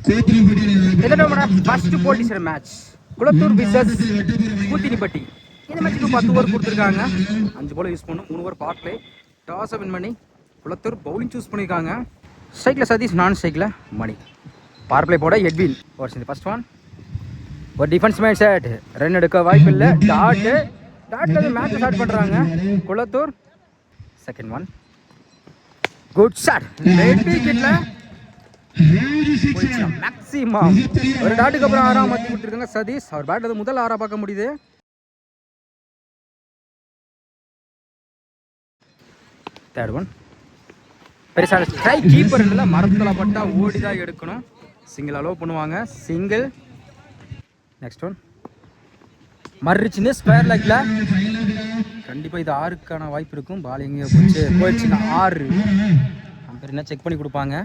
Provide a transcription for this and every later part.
இதோட first போட்டிசர் match Kulathur versus கூத்தினிப்பட்டி. இந்த மேட்ச்சுக்கு 10 ஓவர் கொடுத்துருக்காங்க. 5 பால் யூஸ் பண்ணும், 3 ஓவர் பவர் பிளே. டாஸை வின் பண்ணி குளத்தூர் பவுலிங் சூஸ் பண்ணியிருக்காங்க. ஸ்ட்ரைக்கில் சதீஷ், நான் ஸ்ட்ரைக்கில் மணி. பவர் பிளே போட எட்வின் ஓவர்ஸ். இந்த ஃபர்ஸ்ட் ஒன் ஒரு டிஃபென்ஸ் மேன் செட், ரன் எடுக்க வாய்ப்பு இல்லை. டாட்ல மேட்ச் ஸ்டார்ட் பண்ணுறாங்க Kulathur. Second one good shot, right விக்கெட்ல மேக்ஸிமம். ஒரு டாட்டுக்கு அப்புறம் 6 மாற்றி கொடுத்துருக்காங்க சதீஷ். அவர் பேட் அது முதல் 6 பார்க்க முடியுது. தேர்ட் ஒன் பெருசாக ஸ்ட்ரைக், கீப்பர் இல்லை, மரத்தில் பட்டா ஓடி தான் எடுக்கணும். சிங்கிள் அலோவ் பண்ணுவாங்க, சிங்கிள். நெக்ஸ்ட் ஒன் மறுச்சுன்னு ஸ்கொயர் லெக்ல கண்டிப்பாக இது 6க்கான வாய்ப்பு இருக்கும். பால் எங்கேயோ போயிடுச்சுன்னா 6 அம்பேர் என்ன செக் பண்ணி கொடுப்பாங்க.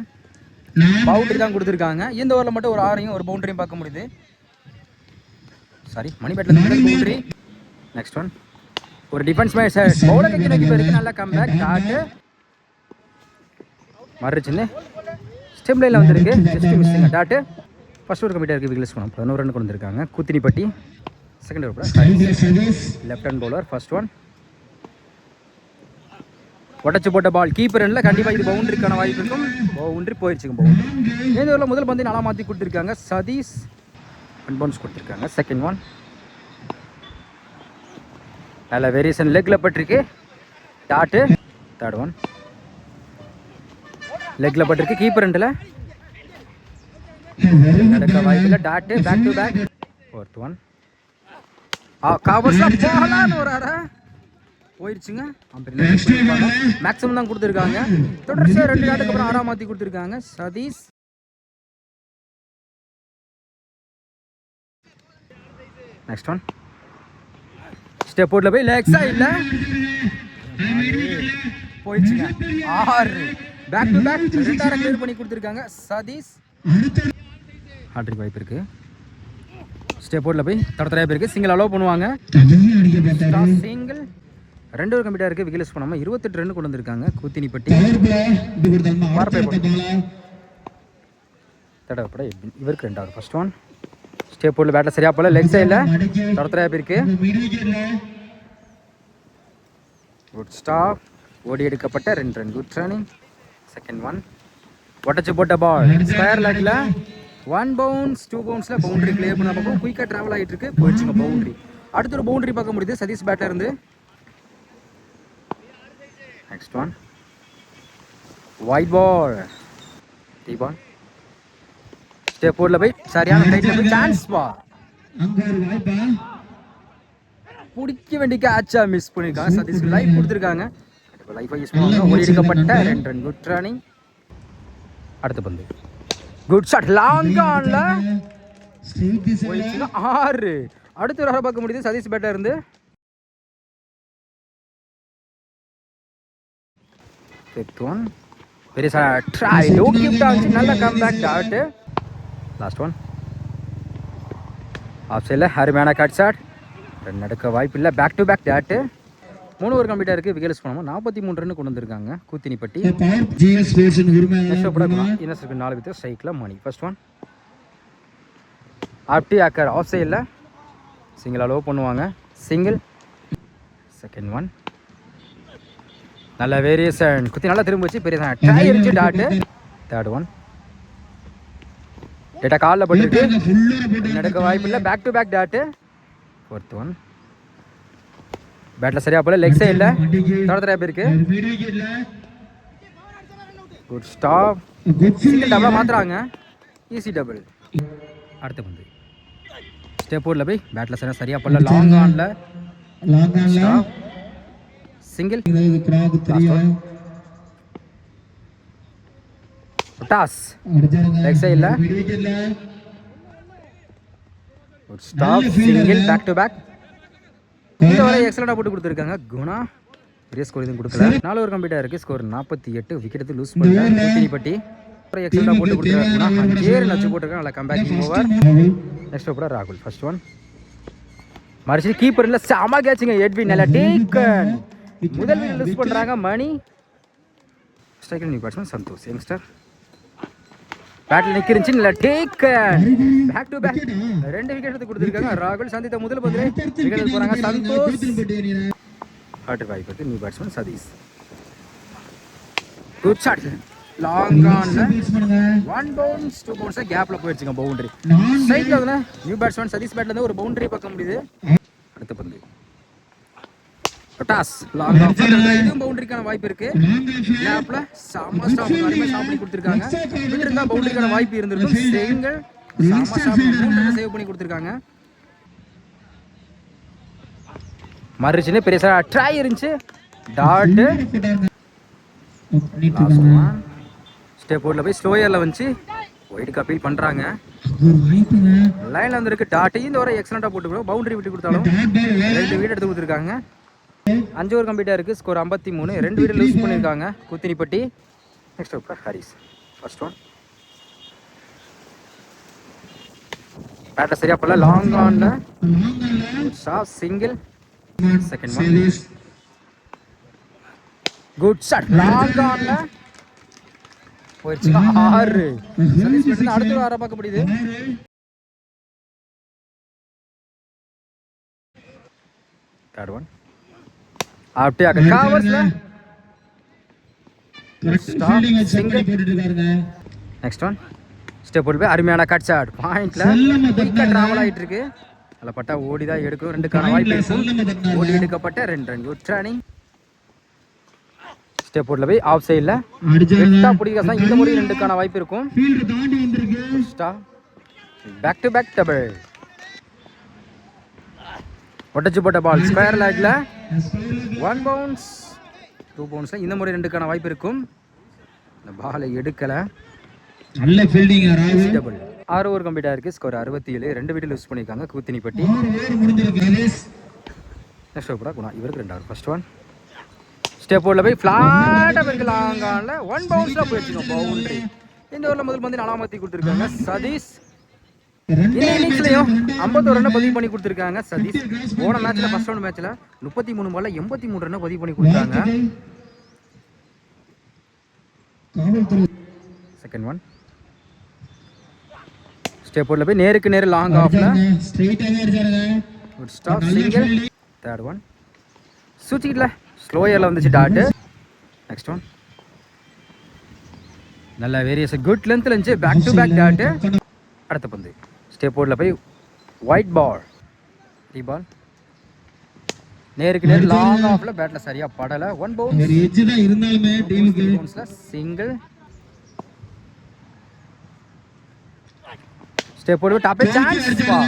பவுண்டரி தான் கொடுத்துருக்காங்க. இந்த ஓவரில் மட்டும் ஒரு 6ஐயும் ஒரு பவுண்டரியும் பார்க்க முடியுது. சாரி, மணி பேட்டில் பவுண்டரி. நெக்ஸ்ட் ஒன் ஒரு டிஃபென்ஸ் மேட்ச் பவுலர் நோக்கி போயிருக்கு. நல்ல கம்பேக். டாட்டு மறுச்சுன்னு ஸ்டெம் லைனில் வந்துருக்கு. ஜஸ்ட் மிஸ்ஸிங்க. டாட்டு ஃபர்ஸ்ட் ஒரு கம்மிட்டாக இருக்குது. விக்லஸ் பண்ணோம். 11 ரன் கொண்டு வந்திருக்காங்க Koothinipatti. Second over left hand bowler. First one உடச்சு போட்ட பால் கீப்பர் இல்லை, கண்டிப்பாக இது பவுண்டரிக்கான வாய்ப்பு இருக்கும். பவுண்டரி போயிடுச்சுங்க. பவுண்டரி. இந்த ஓவரில் முதல் பந்து 4 மாற்றி கொடுத்துருக்காங்க சதீஷ். அன்பவுன்ஸ் கொடுத்துருக்காங்க. செகண்ட் ஒன் நல்ல வேரியேஷன் லெக்கில் பட்டிருக்கு. டாட்டு. தேர்ட் ஒன் லெக்கில் பட்டிருக்கு. கீப்பர் ரெண்டில் நடக்க வாய்ப்பு இல்லை. Dot back to back. Fourth one கவர்ஸ்லாம் போகலான்னு ஒரு அரை போயிடுச்சுங்க. மேக்ஸிமம் தான் கொடுத்துருக்காங்க. தொடர்ச்சியாக 2 டாட்டுக்கு அப்புறம் 6 மாற்றி கொடுத்துருக்காங்க சதீஷ். நெக்ஸ்ட் ஒன் ஸ்டெப் போர்டில் போய் லெக்ஸா இல்லை, போயிடுச்சுங்க. 6 பேக் டு பேக் 2 கிளியர் பண்ணி கொடுத்துருக்காங்க சதீஷ். ஹாட்ரிக் வாய்ப்பு இருக்கு. ஸ்டெப் போர்டில் போய் தடத்தரையா போயிருக்கு. சிங்கிள் அலோவ் பண்ணுவாங்க. சிங்கிள். 2 ஓவர் கம்ப்ளீட்டாக இருக்குது. விகிலஸ் பண்ணாமல் 28 ரன் கொண்டு வந்திருக்காங்க கூத்தினிப்பட்டி. தடவைப்பட இவருக்கு 2வது. ஃபர்ஸ்ட் ஒன் ஸ்டேப் போர்டில் பேட்டில் சரியா போல, லெக் சைடில் தடத்தரையா போயிருக்கு. Good stop. ஓடி எடுக்கப்பட்ட 2 run. Good running. Second one உடச்சு போட்ட பால் ஸ்கொயர் லெக்கில் 1 பவுன்ஸ் 2 பவுன்ஸில் பவுண்டரி கிளியர் பண்ண பக்கம் குயிக்காக ட்ராவல் ஆகிட்டு இருக்கு. போயிடுச்சுங்க பவுண்டரி. அடுத்த ஒரு பவுண்டரி பார்க்க முடியுது சதீஷ் பேட்டில் இருந்து. நெக்ஸ்ட் ஒன் ஒயிட் பால். டி பால் ஸ்டெப் போர்டில் போய் சரியான ரைட்டில் போய் சான்ஸ் பா பிடிக்க வேண்டிய கேட்சா மிஸ் பண்ணியிருக்காங்க சதீஷ்க்கு. லைஃப் கொடுத்துருக்காங்க. இப்போ லைஃபை யூஸ் பண்ணுவாங்க. ஓடி எடுக்கப்பட்ட 2 ரன். Good running. அடுத்த பந்து குட் ஷாட் லாங் ஆன்ல போயிடுச்சுன்னா 6. அடுத்த ஒரு பார்க்க முடியுது சதீஷ் பேட்டில் இருந்து. ஃபிஃப்த் ஒன் பெரிய ட்ரை லோ கிஃப்ட் ஆச்சு. நல்ல comeback. Dot. Last one off சைடில் அருமையான கட் ஷாட். ரன் எடுக்க வாய்ப்பு இல்லை. Back to back. Dot. 3 over கம்ப்ளீட்டாக இருக்குது. விகேலஸ் பண்ணாமல் 43 ரன் கொண்டு வந்திருக்காங்க கூத்தினிப்பட்டி. இன்னும் 4 பேர் ஸ்ட்ரைக்கில் மணி. ஃபர்ஸ்ட் ஒன் ஆப்டி ஆக்கர் ஆஃப் சைடில் சிங்கிள் அலோவ் பண்ணுவாங்க. சிங்கிள். செகண்ட் ஒன் நல்ல வேரியேஷன் குத்தி நல்லா திரும்ப வச்சு பெரிய ட்ரை இருந்துச்சு. டாட்டு. தேர்ட் ஒன் டேட்டா காலில் பட்டுருக்கு. நடக்க வாய்ப்பு இல்லை. Back to back. Dot. Fourth one பேட்டில் சரியா போல, லெக் சைடில் தடத்தரையா போயிருக்கு. Good stop. சிங்கிள் டபுளாக மாற்றுறாங்க. Easy double. அடுத்த பந்து ஸ்டெப் போர்டில் போய் பேட்டில் சரியா போல, லாங் ஆனில் ஸ்டாப். சிங்கிள். டாஸ் லெக் சைடில் good stop. Single. Back to back. இந்த வரை எக்ஸலண்டாக போட்டு கொடுத்துருக்காங்க குணா. பெரிய ஸ்கோர் எதுவும் கொடுக்கல. 4 ஓவர் கம்ப்ளீட்டாக இருக்குது. ஸ்கோர் 48. விக்கெட் எடுத்து லூஸ் பண்ணல கூத்தினிப்பட்டி. அப்புறம் எக்ஸலண்டாக போட்டு கொடுத்துருக்காங்க. 5 நச்சு போட்டிருக்காங்க. நல்லா கம்பேக்கிங் ஓவர். நெக்ஸ்ட் ஓவர் ராகுல். ஃபர்ஸ்ட் ஒன் மறுச்சு கீப்பர் இல்லை, செம கேட்சுங்க எட்வின். நல்லா டேக்கன். முதல் விக்கெட் லூஸ் பண்ணுறாங்க Mani. Striker new batsman Santhosh youngster. பேட்டில் நிற்கிருந்துச்சு இல்லை டேக் பேக் டு பேக் 2 விக்கெட் எடுத்து கொடுத்துருக்காங்க. ராகுல் சந்தித்த முதல் பந்திலே விக்கெட் எடுத்து போகிறாங்க. சந்தோஷ் ஆட்டு வாய்ப்பு new batsman Satish. Good shot long ஆன்ல 1 பவுன்ஸ் 2 பவுன்ஸ் கேப்ல போயிடுச்சுங்க. பவுண்டரி ஸ்ட்ரைக்ல அதுல நியூ பேட்ஸ்மேன் சதீஷ் பேட்ல இருந்து ஒரு பவுண்டரி பார்க்க முடியுது. அடுத்த பந்து டாஸ் லாங் ஆஃப் இதுவும் பவுண்டரிக்கான வாய்ப்பு இருக்கு. கேப்ல சாமா ஸ்டாப் அருமையா ஸ்டாப் பண்ணி கொடுத்திருக்காங்க. விட்டு இருந்தா பவுண்டரிக்கான வாய்ப்பு இருந்திருக்கும். சிங்கிள் சாமா ஸ்டாப் மூணு சேவ் பண்ணி கொடுத்திருக்காங்க. மறுச்சினே பெருசா ட்ரை இருந்துச்சு. டாட் ஸ்டெப் போர்ட்ல போய் ஸ்லோயர்ல வந்து ஒயிட் அப்பீல் பண்றாங்க. லைன்ல வந்திருக்கு டாட். இந்த ஒரு எக்ஸலண்டா போட்டு பவுண்டரி விட்டு கொடுத்தாலும் 2 விக்கெட் எடுத்து கொடுத்துருக்காங்க. 5 ஓவர் கம்ப்ளீட்டா இருக்கு. ஸ்கோர் 53. 2 விக்கெட் லூஸ் பண்ணிருக்காங்க Kuthinipatti. Next over Haris first one batter சரியா போல லாங் ஆன்ல shot single. Second one good shot long ஆன்ல போயிடுச்சு 6. அடுத்த ஒரு 6 பார்க்க முடியுது. தேர்ட் ஒன் அப்படியே கவர்ஸ்ல stop single. Next one step போட்டு போய் அருமையான கட் ஷாட் பாயிண்ட்ல குயிக்கா டிராவல் ஆயிட்டு இருக்கு. அதில் பட்டா ஓடி தான் எடுக்கணும். 2க்கான வாய்ப்பு இருக்கும். ஓடி எடுக்கப்பட்ட 2 ரன் குட் ரன்னிங். ஸ்டெப் போர்ட்ல போய் ஆஃப் சைடில் எட்டா பிடிக்க இந்த முறை 2க்கான வாய்ப்பு இருக்கும். பேக் டு பேக் டபுள் ஒட்டச்சு போட்ட பால் ஸ்கொயர் லேக்ல 1 பவுன்ஸ் 2 பவுன்ஸ்ல இந்த முறை 2க்கான வாய்ப்பு இருக்கும். இந்த பாலை எடுக்கல. நல்ல ஃபீல்டிங் டபுள் 6 ஓவர் கம்ப்ளீட் ஆயிருக்கு. ஸ்கோர் 67. 2 விக்கெட் லூஸ் பண்ணிருக்காங்க கூத்தினிப்பட்டி. நெக்ஸ்ட் ஓவர் குணா இவருக்கு 2 ஓவர். ஃபர்ஸ்ட் ஒன் ஸ்டெப் போர்ட்ல போய் ஃபிளாட்டா போயிருக்கு லாங் ஆன்ல 1 பவுன்ஸ்ல போயிடுச்சுங்க பவுண்டரி. இந்த ஓவர்ல முதல் பந்து அலாமத்தி கொடுத்துருக்காங்க சதீஷ். இந்த இன்னிங்ஸ்லயும் 51 ரன் பதிவு பண்ணி கொடுத்துருக்காங்க சதீஷ். போன மேட்ச்ல ஃபர்ஸ்ட் ரவுண்ட் மேட்ச்ல 33 பால்ல 83 ரன் பதிவு பண்ணி கொடுத்தாங்க. செகண்ட் ஒன் ஸ்டெப் போர்ட்ல போய் நேருக்கு நேர் லாங் ஆஃப்ல good stop single. Third one சுத்திட்ல ஸ்லோயர்ல வந்துச்சு டாட். நெக்ஸ்ட் ஒன் நல்ல வேரியஸ் குட் லென்த்ல இருந்துச்சு. Back to back dot. அடுத்த பந்து ஸ்டெப் போர்ட்ல போய் ஒயிட் பால் பால் நேருக்கு நேர் லாங் ஆஃப்ல பேட்ல சரியா படல. 1 பவுன்ஸ் எட்ஜ் தான் இருந்தாலுமே டீமுக்கு பவுன்ஸ்ல சிங்கிள். ஸ்டெப் போர்ட் டாப் சான்ஸ் பா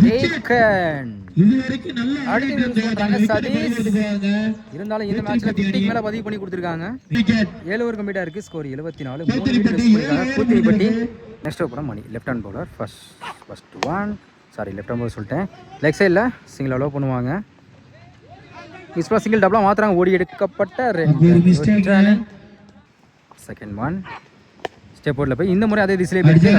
டேக்கன். இதுவரைக்கும் நல்ல அடுத்து யூஸ் பண்றாங்க சதீஷ். இருந்தாலும் இந்த மேட்ச்ல 50 மேல பதிவு பண்ணி கொடுத்திருக்காங்க. 7 ஓவர் கம்ப்ளீட்டா இருக்கு. ஸ்கோர் 74. 3 விக்கெட் லூஸ் பண்ணிருக்காங்க Koothinipatti. Next over Mani left hand bowler. First one left hand bowler சொல்லிட்டேன். லெக் சைடில் சிங்கிள் அலோவ் பண்ணுவாங்க. இஸ்பா சிங்கிள் டபுளாக மாற்றுறாங்க. ஓடி எடுக்கப்பட்ட 2 செகண்ட் ஒன் ஸ்டெப் போர்ட்ல போய் இந்த முறை அதே திசையிலே போயிடுச்சு.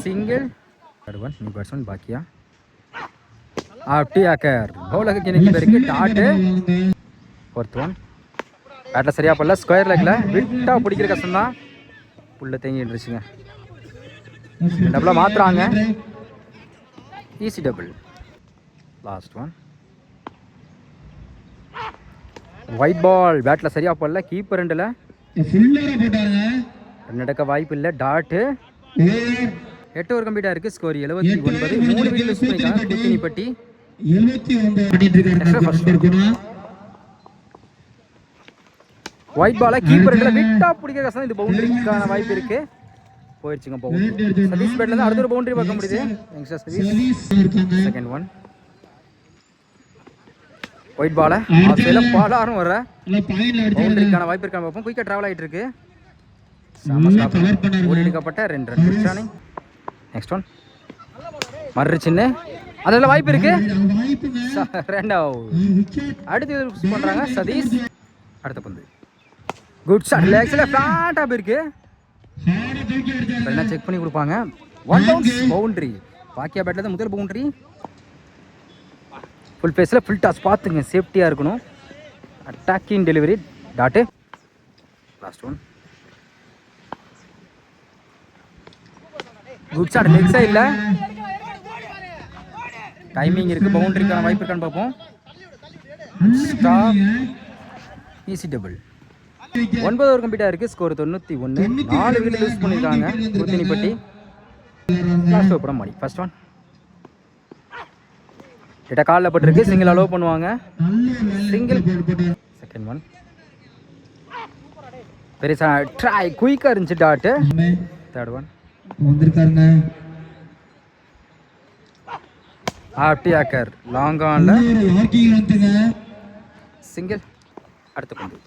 Single. Third one new batsman பாக்கியா ஆக்கர் பவுலருக்கு கிணக்கி பேருக்கு டாட். ஃபோர்த் ஒன் பேட்டில் சரியா போடல. ஸ்கொயர் லெக்ல விட்டா பிடிக்கிற கஷ்டம் தான். புள்ள தேங்கி இருந்துச்சுங்க. டபுளாக மாற்றுறாங்க. Easy double. Last one wide ball பேட்டில் சரியா போடல. கீப்பர் ரெண்டில் ரன் எடுக்க வாய்ப்பு இல்லை. டாட்டு. 8 ஓவர் கம்ப்ளீட்டா இருக்கு. ஸ்கோர் 79. 3 விக்கெட் லூஸ் பண்ணிருக்காங்க கூத்தினிப்பட்டி. ஒயிட் பால கீப்பர் ரெண்டுல விட்டா பிடிக்கிற கஷ்டம். இது பவுண்டரிக்கான வாய்ப்பு இருக்கு. போயிடுச்சுங்க பவுண்டரி. சதீஷ் பேட்ல இருந்து அடுத்த ஒரு பவுண்டரி பார்க்க முடியுது. Youngster Satish. Second one wide பால ஆஃப்ல பாலாரும் வர பவுண்டரிக்கான வாய்ப்பு இருக்கான பார்ப்போம். குயிக்கா டிராவல் ஆயிட்டு இருக்கு. ஓடி எடுக்கப்பட்ட 2 ரன் குடிச்சானே. நெக்ஸ்ட் ஒன் மறு சின்ன அதில் வாய்ப்பு இருக்கு. 2 அடுத்து யூஸ் பண்றாங்க சதீஷ். அடுத்த பந்து குட் ஷாட் லெக்ஸ்ல ஃபிளாட்டா போயிருக்கு. எல்லாம் செக் பண்ணி கொடுப்பாங்க. 1 பவுன்ஸ் பவுண்டரி. பாக்கியா பேட்ல தான் முதல் பவுண்டரி. ஃபுல் ஃபேஸில் ஃபுல் டாஸ் பார்த்துங்க. சேஃப்டியாக இருக்கணும். Attacking delivery dot. Last one. Good shot leg சைடில். டைமிங் இருக்குது, பவுண்டரிக்கான வாய்ப்பு இருக்கான்னு பார்ப்போம். ஸ்டாப். Easy double. 9 ஓவர் கம்ப்ளீட்டாக இருக்குது. ஸ்கோர் 91. 4 விக்கெட் லூஸ் பண்ணியிருக்காங்க குத்தினிப்பட்டி. லாஸ்ட் ஓவர் படம் மாடி. ஃபர்ஸ்ட் ஒன் கிட்ட காலில் பட்டிருக்கு. சிங்கிள் அலோவ் பண்ணுவாங்க. சிங்கிள். செகண்ட் ஒன் பெருசா ட்ரை குயிக்காக இருந்துச்சு டாட்டு. தேர்ட் ஒன் வந்திருக்காருங்க. ஆப்டியாக்கர் லாங் ஆன்ல சிங்கிள். அடுத்த பந்து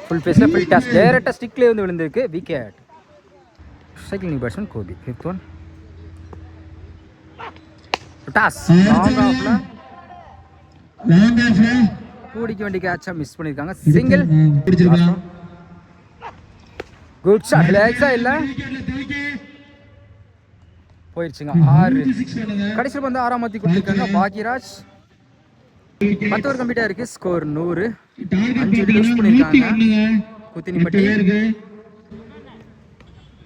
ஃபுல் ஃபேஸில் ஃபுல் டாஸ். டேரக்டாக ஸ்டிக்லேயே வந்து விழுந்திருக்கு. Wicket. Second new batsman Gopi. Fifth one toss. Long ஆஃப்ல கூடிக்க வேண்டிய கேட்சா மிஸ் பண்ணியிருக்காங்க. சிங்கிள். குட் ஷாட் லேக்ஸா இல்லை போயிடுச்சுங்க. 6. கடைசியில் வந்து 6ஆம் மாற்றி கொடுத்துருக்காங்க பாக்யராஜ். 10 ஓவர் கம்ப்ளீட்டாக இருக்குது. ஸ்கோர் 100. 5 விக்கெட் லூஸ் பண்ணியிருக்காங்க குத்தினிப்பட்டி.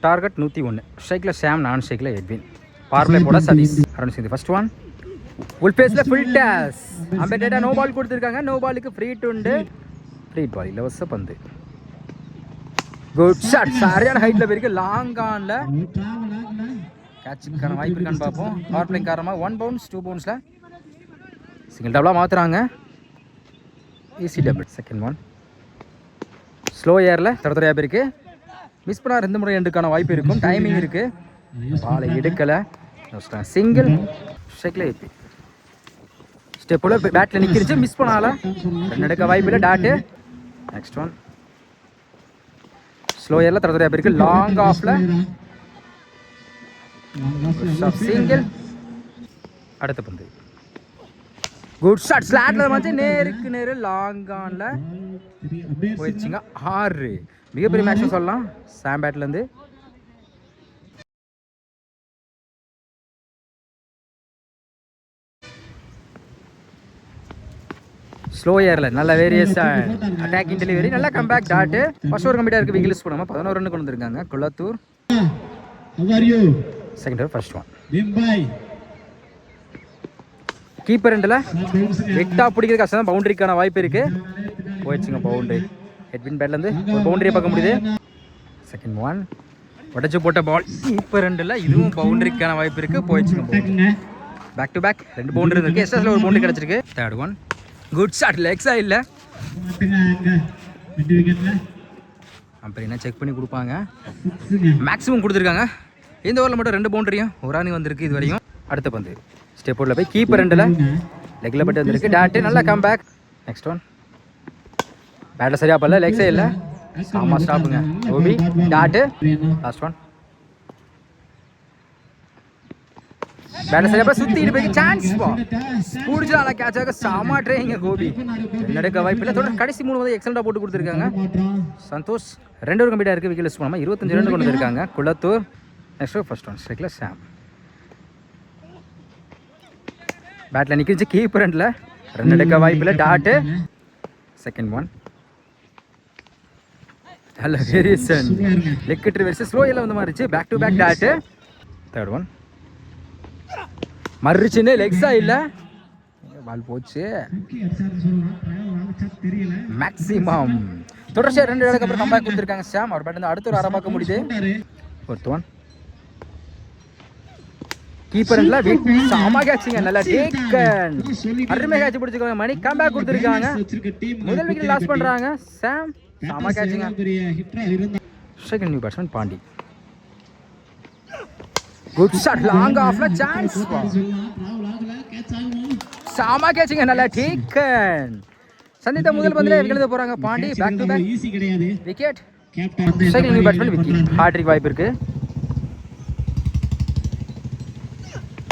டார்கெட் 101. ஸ்ட்ரைக்கில் ஷாம், நான் ஸ்ட்ரைக்கில் எட்வின். பார்ப்ளே போட சதீஷ். அருண் சிந்தி. ஃபர்ஸ்ட் ஒன் ஃபுல் பேஸில் ஃபுல் டாஸ். அம்பேட்டா நோ பால் கொடுத்துருக்காங்க. நோ பாலுக்கு ஃப்ரீ டுண்டு. ஃப்ரீ பால் இலவச பந்து. Good shot. சரியான ஹைட்டில் போயிருக்கு. லாங் ஆன்ல கேட்சுக்கான வாய்ப்பு இருக்கான்னு பார்ப்போம். பவர் பிளேயிங் காரணமாக 1 பவுன்ஸ் 2 பவுன்ஸில் சிங்கிள் டபுளாக மாற்றுறாங்க. Easy double. Second one slow ஏரில் தரத்துறையாக போயிருக்கு. மிஸ் பண்ணால் 2 முறை எண்டுக்கான வாய்ப்பு இருக்கும். டைமிங் இருக்குது. பாலை எடுக்கலை. சிங்கிள். ஸ்ட்ரைக்கில் ஏபி ஸ்டெப்பில் பேட்டில் நிற்கிருச்சு. மிஸ் பண்ணால 2 எடுக்க வாய்ப்பு இல்லை. டாட்டு. நெக்ஸ்ட் ஒன் ஸ்லோ ஏரில் தரத்துறையாக போயிருக்கு. லாங் ஆஃபில் சிங்கிள். அடுத்த பந்து குட் ஷாட். ஸ்லாட்ல வந்து நேருக்கு நேரு லாங் ஆன்ல போயிடுச்சுங்க. 6. மிகப்பெரிய மேட்ச் சொல்லலாம் சாம் பேட்லேருந்து. ஸ்லோ ஏரில் நல்ல வேரியேஷன். Attacking delivery. நல்ல கம்பேக். டாட்டு. ஃபர்ஸ்ட் ஓவர் கம்ப்ளீட்டாக இருக்குது. விக்கெட் பண்ணாமல் 11 ரன் கொண்டு வந்திருக்காங்க Kulathur. Second over first one keeper ரெண்டில் எட்டா பிடிக்கிறது கஷ்டம். பவுண்டரிக்கான வாய்ப்பு இருக்கு. போயிடுச்சுங்க பவுண்டரி. ஹெட்வின் பேட்லேருந்து ஒரு பவுண்டரியை பார்க்க முடியுது. செகண்ட் ஒன் உடச்சு போட்ட பால் கீப்பர் ரெண்டில். இதுவும் பவுண்டரிக்கான வாய்ப்பு இருக்கு. போயிடுச்சுங்க. பேக் டு பேக் 2 பவுண்டரி இருக்கு. எஸ்எஸ்ல ஒரு பவுண்டரி கிடச்சிருக்கு. Third one good shot. லெக்ஸா இல்லை அப்புறம் என்ன செக் பண்ணி கொடுப்பாங்க. மேக்ஸிமம் கொடுத்துருக்காங்க. இந்த ஓவரில் மட்டும் 2 பவுண்டரியும் ஒரு ராணி வந்திருக்கு இது வரையும். அடுத்த பந்து ஸ்டெப்போர்டில் போய் கீப்பர் ரெண்டில் லெக்கில் பட்டு வந்திருக்கு. டாட்டு. நல்லா கம் பேக். நெக்ஸ்ட் ஒன் பேட்டில் சரியா பண்ணல. லெக் சைடில் ஆமாம் ஸ்டாப்புங்க. கோபி. டாட்டு. லாஸ்ட் ஒன் பேட்டில் சரியா சுற்றிட்டு போய் சான்ஸ் பிடிச்சி நல்லா கேட்சாக சாமா ட்ரைங்க கோபி. நடக்க வாய்ப்பு இல்லை. தொடர் கடைசி 3 வந்து எக்ஸலண்டாக போட்டு கொடுத்துருக்காங்க. சந்தோஷ் 2 ஓவர் கம்ப்ளீட்டாக இருக்குது. விக்கெட் லூஸ் பண்ணாமல் 25 ரன் கொண்டு வந்திருக்காங்க குளத்தூர். நெக்ஸ்ட் ஃபர்ஸ்ட் ஒன் ஸ்ட்ரைக்கில் சாம். பேட்டில் நிற்கிச்சு. கீப்பர் ரெண்டில் 2 எடுக்க வாய்ப்பில்லை. டாட்டு. செகண்ட் ஒன் நல்ல வேரியேஷன். லெக்கெட்ரி வெர்சஸ் ஸ்லோ எல்லாம் வந்து மாறிச்சு. Back to back dot. Third one மறுச்சுன்னு லெக்ஸா இல்லை பால் போச்சு. மேக்ஸிமம் தொடர்ச்சியாக 2 இடத்துக்கு அப்புறம் கம்பேக் கொடுத்துருக்காங்க சாம். அவர் பேட் வந்து அடுத்த ஒரு அரை பார்க்க முடியுது. ஃபோர்த் ஒன் கீப்பர்ல சாமா கேட்சிங்க. நல்லா டேக்கன். அருமை கேட்ச் பிடிச்சிருக்காங்க. மணி கம்பேக் கொடுத்துருக்காங்க. முதல் விக்கெட் லாஸ் பண்றாங்க சாம். சாமா கேட்சிங்க. Second new batsman Pandi. Good shot. Long ஆஃப்ல சான்ஸ். சாமா கேட்சிங்க. நல்லா டேக்கன். சந்தித்த முதல் பந்தில் விக்கெட் போறாங்க Pandi. Back to back wicket. Second new batsman wicket. Hat trick வாய்ப்பு இருக்கு.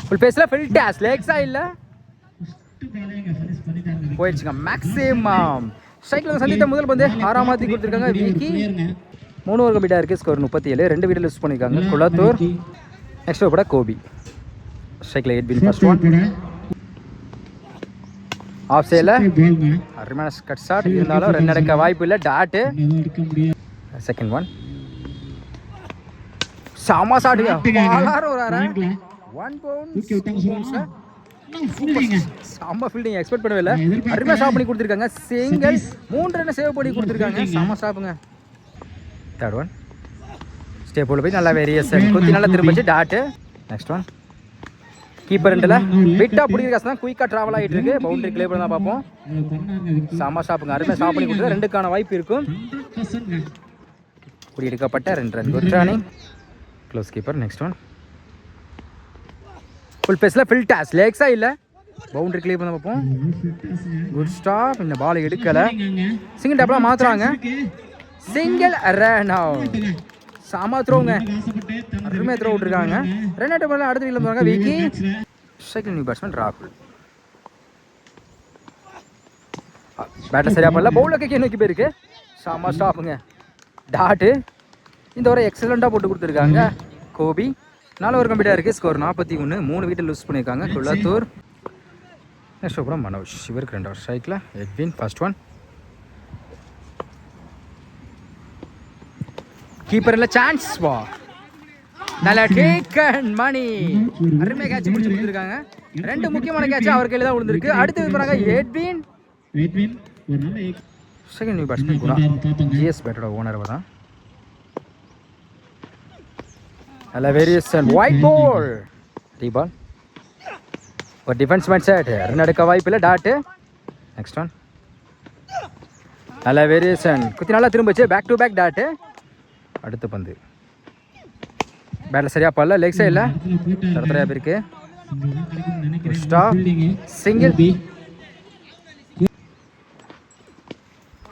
ஃபுல் பேஸ்ல ஃபுல் டாஸ். லெக்ஸா இல்ல போயிடுச்சுங்க. மேக்ஸிமம் ஸ்ட்ரைக்கில் சந்தித்த முதல் பந்து 6ஆம் மாற்றி கொடுத்துருக்காங்க விக்கி. 3 ஓவர் கம்ப்ளீட்டாக இருக்குது. ஸ்கோர் 37. 2 விக்கெட் லூஸ் பண்ணியிருக்காங்க குளத்தூர். நெக்ஸ்ட் ஓவர் கூட கோபி. ஸ்ட்ரைக்கில் எட்வின். ஃபர்ஸ்ட் ஒன் ஆஃப் சைடில் அருமையான கட் ஷாட். இருந்தாலும் 2 எடுக்க வாய்ப்பு இல்லை. டாட்டு. Second one. சாமா சாட்டுங்க. பாலாரம் ஒரு அரை 1 பவுண்ட். சாமா ஃபீல்டிங் எக்ஸ்பெக்ட் பண்ணவே இல்லை. அருமையாக ஸ்டாப் பண்ணி கொடுத்துருக்காங்க. சிங்கிள் 3 ரன் சேவ் பண்ணி கொடுத்துருக்காங்க. சாமா ஸ்டாப்புங்க. Third one. ஸ்டே போல போய் நல்லா வேரியேஷன் குத்தி நல்லா திரும்பிச்சு டாட்டு. Next one. கீப்பர் ரெண்டில் விட்டா பிடிக்கிற காசு தான் குயிக்காக ட்ராவல் ஆகிட்டு இருக்கு. பவுண்டரி கிளியர் பண்ணி தான் பார்ப்போம். சாமா ஸ்டாப்புங்க. அருமையாக ஸ்டாப் பண்ணி கொடுத்து 2க்கான வாய்ப்பு இருக்கும். குடி எடுக்கப்பட்ட 2 run. Good running. Close keeper. Next one. Full பேஸில் ஃபில் டாஸ் லேக்ஸாக இல்லை. பவுண்டரி கிளியர் பண்ண பார்ப்போம். Good stop. இந்த பால் எடுக்கலை. சிங்கிள் டேப்லாம் மாற்றுறாங்க. Single run out. சாமா த்ரோங்க. அருமையாக த்ரோ விட்டுருக்காங்க. ரன் அவுட் பண்ண அடுத்த வீட்டில் போகிறாங்க. விக்கி. செகண்ட் நியூ பேட்ஸ்மேன் ராகுல். பேட்டர் சரியாக பண்ணல. பவுலர் கேக்கே நோக்கி போயிருக்கு. சாமா ஸ்டாப்புங்க. டாட்டு இந்த ஒரு எக்ஸலண்ட்டாக போட்டு கொடுத்துருக்காங்க. கோபி 4 ஓவர் கம்ப்ளீட்டாக இருக்குது. ஸ்கோர் 41. 3 விக்கெட் லூஸ் பண்ணியிருக்காங்க. குளத்தூர். நெக்ஸ்ட் அப்புறம் மனோஜ். இவருக்கு 2 ஓவர் ஸ்ட்ரைக்கில். எட்வின். First one. கீப்பர் இல்லை. சான்ஸ் வா. நல்ல டேக்கன் மணி. அருமையாக கேட்ச் பிடிச்சி கொடுத்துருக்காங்க. 2 முக்கியமான கேட்ச் அவர் கையில் தான் விழுந்திருக்கு. அடுத்து போகிறாங்க Edwin. Second new batsman Guna. ஜிஎஸ் பேட்டோட ஓனர் தான். நல்ல வேரியேஷன். White ball. ரீபால். ஒரு டிஃபென்ஸ் மேட்ச் செட். ரன் எடுக்க வாய்ப்பு இல்லை. டாட்டு. Next one. நல்ல வேரியேஷன் குத்தி நல்லா திரும்பிச்சு. Back to back dot. அடுத்த பந்து. பேட்டில் சரியாக பல்ல. லெக் சைடில் தரத்தரையாக போயிருக்கு. ஸ்டாப். சிங்கிள்.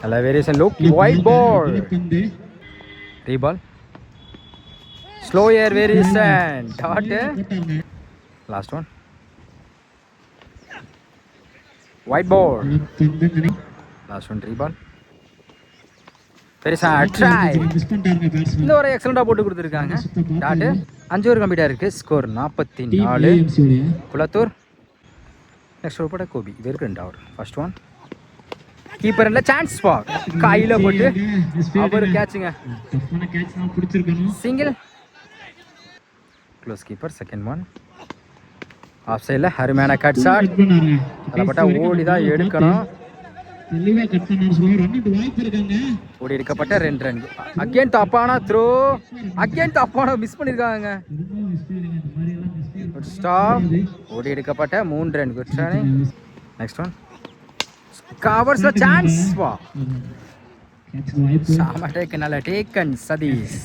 நல்ல variation. Look. Wide ball. Reball. Slow air variation. Dot. Last one. Wide ball. Last one. Reball. பெருசா ட்ரை. இந்த ஒரு எக்ஸலண்டாக போட்டு கொடுத்துருக்காங்க. டாட்டு. 5 ஓவர் கம்ப்ளீட்டாக இருக்குது. ஸ்கோர் 44. குளத்தூர். நெக்ஸ்ட் ஓவர் போட்ட கோபி. இது இருக்கு 2 ஓவர். First one. கீப்பர் இல்லை. சான்ஸ் பா. கையில் போட்டு அவர் கேட்சுங்க. Single. Close keeper. Second one. Off சைடில் அருமையான கட் ஷாட். தலைப்பட்டா ஓடி தான் எடுக்கணும். ஓடி எடுக்கப்பட்ட 2 ரன். அகேன் தப்பான த்ரோ. அகேன் தப்பான மிஸ் பண்ணியிருக்காங்க. ஸ்டாப். ஓடி எடுக்கப்பட்ட 3 run. Good running. Next one. கவர்ஸ்ல சான்ஸ் வா. சாமா டேக்கன். நல்ல taken Satish.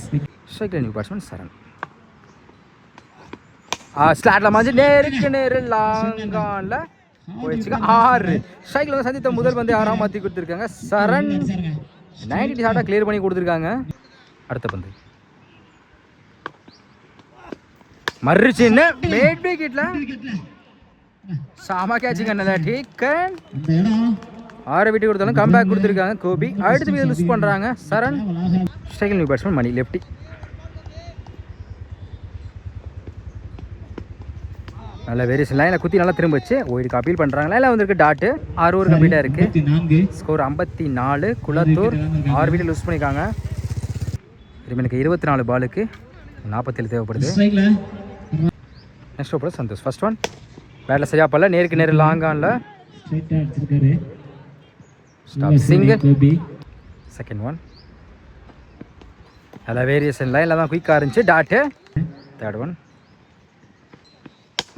Second new batsman Charan. ஸ்லாட்ல மாதிரி நேருக்கு லாங்கான்ல போயிடுச்சுங்க. 6 ஸ்ட்ரைக்கில் வந்து சந்தித்த முதல் பந்து 6ஆம் மாற்றி கொடுத்துருக்காங்க. சரண் 90 ஷாட்டாக கிளியர் பண்ணி கொடுத்துருக்காங்க. அடுத்த பந்து மறுச்சின்னு மேட் விக்கெட்ல சாமா கேட்சிங்க. நல்ல டேக்கன். 6 விக்கெட் கொடுத்தாலும் கம்பேக் கொடுத்துருக்காங்க. கோபி. அடுத்த விக்கெட் லூஸ் பண்ணுறாங்க. சரண். ஸ்ட்ரைக்கில் நியூ பேட்ஸ்மேன் மணி. லெஃப்டி. நல்ல வேரியேஷன். லைனில் குத்தி நல்லா திரும்பிச்சு. ஓய்டுக்கு அப்பீல் பண்ணுறாங்க. லைனில் வந்துருக்கு. டாட்டு. 6 ஓவர் கம்ப்ளீட்டாக இருக்குது. ஸ்கோர் 54. குளத்தூர் 6 விக்கெட் லூஸ் பண்ணியிருக்காங்க. ரிமனுக்கு 24 பாலுக்கு 47 தேவைப்படுது. Next over Santosh. First one. பேட்டில் சரியாக பல்ல. நேருக்கு நேரு லாங்கானில். ஸ்டாப். சிங்கிள். Second one. நல்ல வேரியேஷன். லைனில் தான் குயிக்காக இருந்துச்சு. டாட்டு. Third one.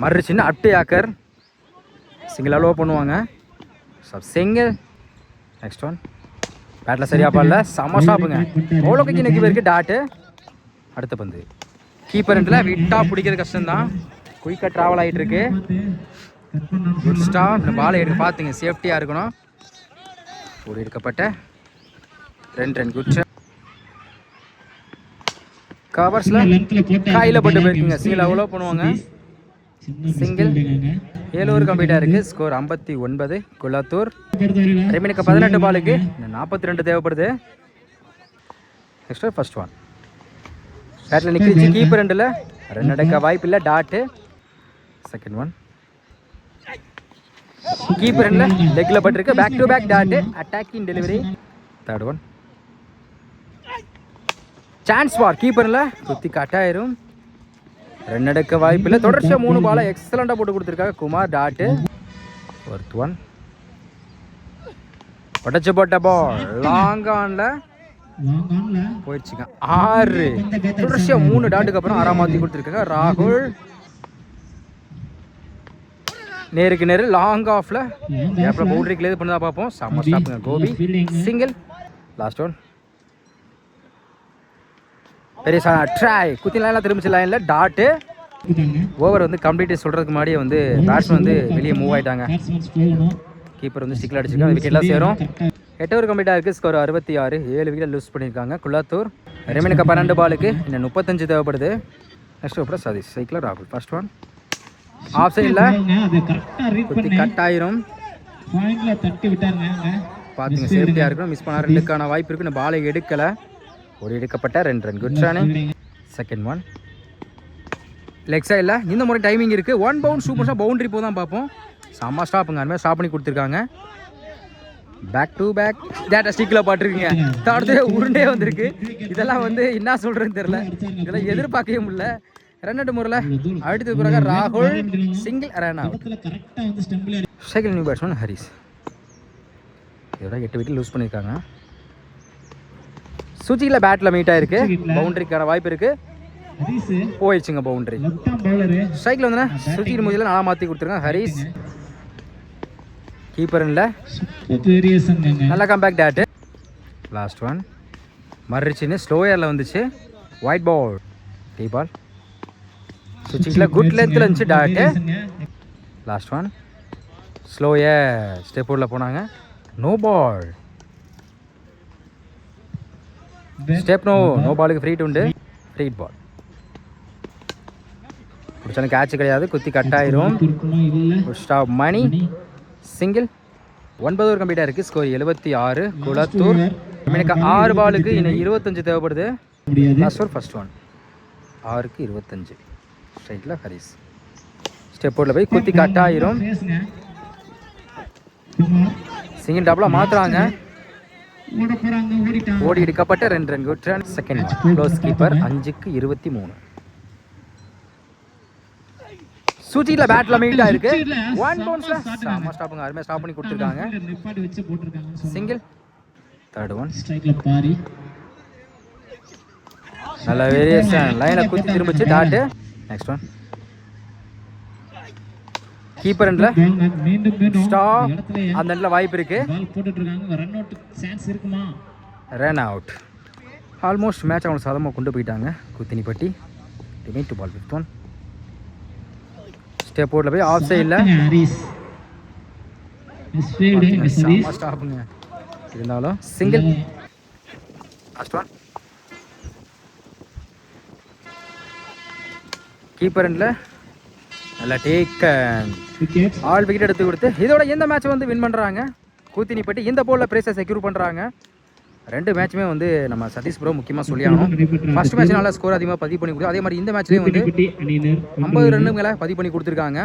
மறுச்சின்னு அப்டி ஆக்கர். சிங்கிள் அலோவ் பண்ணுவாங்க. சிங்கிள். Next one. பேட்டில் சரியாக பாடல. செம்ம ஸ்டாப்புங்க. அவ்வளோ கட்சி நெக்கி போயிருக்கு. டாட்டு. அடுத்த பந்து. கீப்பர் ரெண்டில் விட்டா பிடிக்கிறது கஷ்டம்தான். குயிக்காக ட்ராவல் ஆகிட்டு இருக்கு. Good stop. இந்த பாலை எடுக்க பார்த்துங்க. சேஃப்டியாக இருக்கணும். ஓடி எடுக்கப்பட்ட 2 ரன். குட் கவர்ஸில் கையில் போட்டு போயிருக்குங்க. சிங்கிள் அவ்வளோ பண்ணுவாங்க. சிங்கிள். 7 ஓவர் கம்ப்ளீட்டாக இருக்குது. ஸ்கோர் 59. குளத்தூர். ரிமனுக்கு 18 பாலுக்கு 42 தேவைப்படுது. Next first one. பேட்டில் நிற்கிச்சு. கீப்பர் ரெண்டில் ரன் எடுக்க வாய்ப்பு இல்லை. டாட்டு. Second one. கீப்பர் ரெண்டில் லெக்கில் பட்டிருக்கு. Back to back dot. Attacking delivery. Third one. Chance பார் கீப்பரில் குத்தி கட்டாயிரும். ரன் எடுக்க வாய்ப்பு இல்லை. தொடர்ச்சியாக 3 பாலை எக்ஸலண்டாக போட்டு கொடுத்துருக்காங்க குமார். Tattoo worth 1. உடச்சு போட்ட பால் லாங் ஆன்ல போயிடுச்சுங்க. 6 தொடர்ச்சியாக 3 டாட்டுக்கு அப்புறம் 6 மாற்றி கொடுத்துருக்காங்க ராகுல். நேருக்கு நேரு லாங் ஆஃப்ல கேப்ல பவுண்டரி கிளியர் பண்ணதா பார்ப்போம். செம்ம ஸ்டாப்புங்க கோபி. சிங்கிள். Last one. பெரிய ட்ரை குத்தி லைன்லாம் திரும்பிச்சு லைன்ல டாட்டு. ஓவர் வந்து கம்ப்ளீட் சொல்றதுக்கு முன்னாடியே வந்து பேட்ஸ்மேன் வந்து வெளியே மூவ் ஆயிட்டாங்க. கீப்பர் வந்து ஸ்டிக்ல அடிச்சிருக்காங்க. விக்கெட்லாம் சேரும். 8 ஓவர் கம்ப்ளீட்டாக இருக்குது. ஸ்கோர் 66. 7 விக்கெட் லூஸ் பண்ணியிருக்காங்க குலாத்தூர். ரெமினுக்கு 12 பாலுக்கு இன்னும் 35 தேவைப்படுது. நெக்ஸ்ட் ஓவரில் சதீஷ். சைக்கிள் ராகுல். ஃபர்ஸ்ட் ஒன் ஆஃப் சைடில் குத்தி கட் ஆயிரும். பார்த்துங்க சேஃப்டியாக இருக்கணும். மிஸ் பண்ண 2க்கான வாய்ப்பு இருக்குது. இந்த பாலை எடுக்கலை. ஒரு எடுக்கப்பட்ட 2 run. Good run. Second one leg சைடில். இந்த முறை டைமிங் இருக்குது. 1 பவுண்ட் சூப்பர்ஸாக பவுண்டரி போ தான் பார்ப்போம். செம்ம ஸ்டாப்புங்க. அதுமாதிரி ஸ்டாப் பண்ணி கொடுத்துருக்காங்க. பேக் டு பேக் டேட்டா ஸ்டிக்கில் பாட்டுருக்குங்க. அடுத்து உருண்டே வந்திருக்கு. இதெல்லாம் வந்து என்ன சொல்கிறேன்னு தெரில. இதெல்லாம் எதிர்பார்க்கவே முடியல. ரன் அவுட் முறையில் அடுத்தது பிறகு ராகுல். Single run out. Second new batsman Haris. இதோட 8 விக்கெட் லூஸ் பண்ணியிருக்காங்க. சுஜியில் பேட்டில் மீட் ஆயிருக்கு. பவுண்டரிக்கான வாய்ப்பு இருக்கு. போயிடுச்சுங்க பவுண்டரி. ஸ்ட்ரைக்கில் வந்து சுஜிக்கு முதல்ல 4 மாற்றி கொடுத்துருக்காங்க ஹரிஸ். கீப்பர் இல்லை. நல்லா கம்பேக் டேட்டு. லாஸ்ட் ஒன் மறுச்சின்னு ஸ்லோயரில் வந்துச்சு. Wide ball. டீ பால். சுவிட்சிங்கில் குட் லென்த்தில் இருந்துச்சு dot. Last one slower step உள்ள போனாங்க. No ball. ஸ்டெப் நோ பாலுக்கு ஃப்ரீட் உண்டு. ஃப்ரீட் பால் பிடிச்சாலும் கேட்ச் கிடையாது. குத்தி கட்டாயிரும். ஸ்டாப் மணி. சிங்கிள். 9 ஓவர் கம்ப்ளீட்டாக இருக்குது. ஸ்கோர் 76. குளத்தூர். எனக்கு 6 பாலுக்கு இன்னும் 25 தேவைப்படுது. லாஸ்ட் ஓவர் ஃபர்ஸ்ட் ஒன் 6க்கு 25. ஸ்ட்ரைட்டில் ஹரிஸ். ஸ்டெப் போர்டில் போய் குத்தி கட்டாயிரும். சிங்கிள் டபுளாக மாற்றுறாங்க. ஓடி எடுக்கப்பட்ட 2 run. Good run. Second close keeper. 5க்கு 23. சுஜியில் பேட்டில் மீட் ஆயிருக்கு. 1 பவுன்ஸ்ல செம்ம ஸ்டாப்புங்க. அருமையாக ஸ்டாப் பண்ணி கொடுத்துருக்காங்க. சிங்கிள். தேர்ட் ஒன் நல்ல வேரியேஷன். லைனை குத்தி திரும்பிச்சு டாட்டு. நெக்ஸ்ட் ஒன் கீப்பர் எண்ட்ல ஸ்டாப். அந்த இடத்துல வாய்ப்பு இருக்கு. Run out. ஆல்மோஸ்ட் மேட்ச் அவங்க சாதமாக கொண்டு போயிட்டாங்க. குத்தினிப்பட்டி. Remain two ball. 5th one step போர்டில் போய் ஆஃப் சைடில் ஸ்டாப்புங்க. இருந்தாலும் சிங்கிள். லாஸ்ட் ஒன் கீப்பர் எண்ட்ல நல்லா டேக்கன். ஆல் விக்கெட் எடுத்து கொடுத்து இதோட இந்த மேட்ச் வந்து வின் பண்ணுறாங்க கூத்தினிப்பட்டி. இந்த போலில் ப்ரைஸை செக்யூர் பண்ணுறாங்க. 2 மேட்சுமே வந்து நம்ம சதீஷ் ப்ரோ முக்கியமாக சொல்லியாகணும். ஃபர்ஸ்ட் மேட்ச் நல்லா ஸ்கோர் அதிகமாக பதிவு பண்ணி கொடுத்து, அதே மாதிரி இந்த மேட்ச்லேயும் வந்து 50 ரன்னுங்களை பதிவு பண்ணி கொடுத்துருக்காங்க.